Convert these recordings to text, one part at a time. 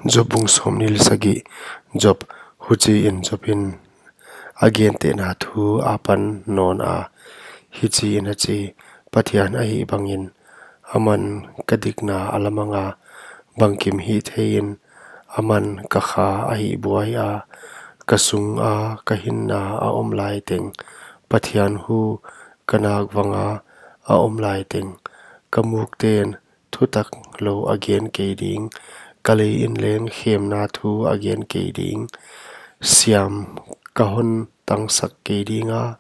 Jobung somnil sagi job huchi in jobin again te na thu apan non a hichi in achi pathian a hi bangin aman kadikna alamanga bangkim hi thein aman kakha a hi buai a kasung a kahinna a omlai teng pathian hu kanak wanga a omlai teng kamuk ten thutak lo again ke ding kalei in leng khem na thu again ke ding siam kahon tangsak ke dinga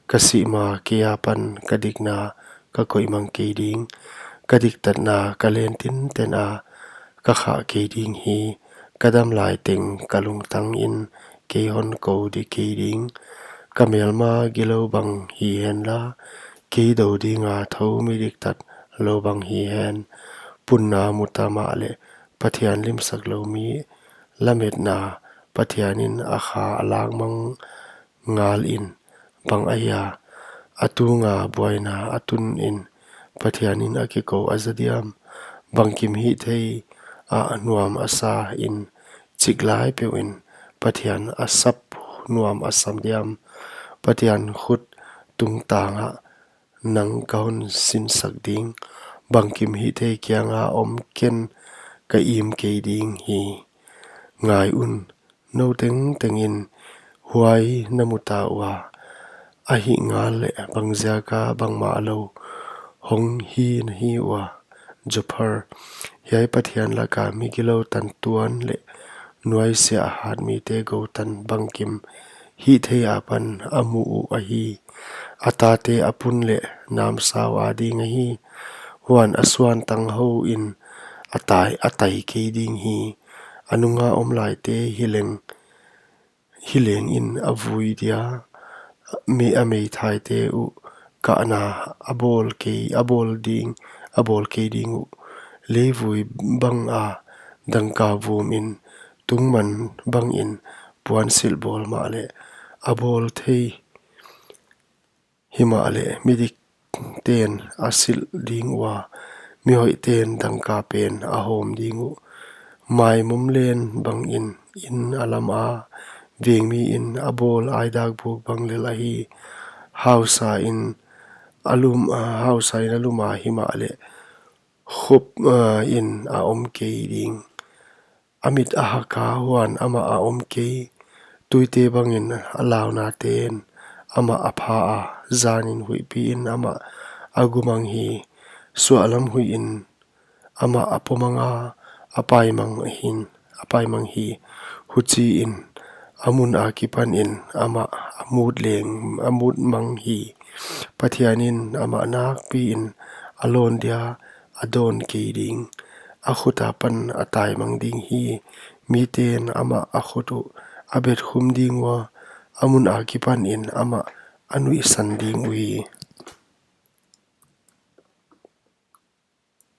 kasima kiapan kadikna ka koimang ke ding kadik tatna kalen tin ten a kakha ke ding hi kadam lai teng kalung tang in ke hon ko di ke ding kamel ma gilo bang hi hen la ke do dinga tho mi dik tat lo bang hi hen punna mutama le pathian lim sak lo mi lamet na pathianin akha alang mang ngal in bang aya atunga boina atun in pathianin akiko azadiam bangkim hi thei a nuam asa in chiklai pe in pathian asap nuam asam diam pathian khut tung tanga nang kaun sin sak ding bangkim hi thei kyanga om ken ka im ke ding hi ngai un no teng tengin huai namuta wa ahi ngal le bangzia ka bangma lo hong hi na hi wa jophar yai pathian la ka mi kilo tan tuan le nuai se a hat mi te go tan bangkim hi the apan amu u a hi ata te apun le nam saw adi nga hi wan aswan tang ho in atai ke ding hi anunga omlai te hileng in avui dia me amei thai te u ka na abol ke ding u levui bang a dangka vum in tungman bang in puan sil bol ma le abol thei hima le midik ten asil ding wa mi hoi ten dangka pen a hom ding u mai mum len bang in alam a veng mi in abol aidak buk bang le la hi hausa in aluma hima le khup in a om ke ding amit ahaka wan ama a om ke tuite bangin alaw na ten ama apha a zanin hui pi in ama agumang hi sualam hui in ama apomanga apai mang hi huchi in amun akipan in ama amut mang hi pathianin ama nak pi in alon dia adon ke ding akhuta pan atai mang ding hi mi ten ama akhutu abet khum ding wa amun akipan in ama anui san ding ui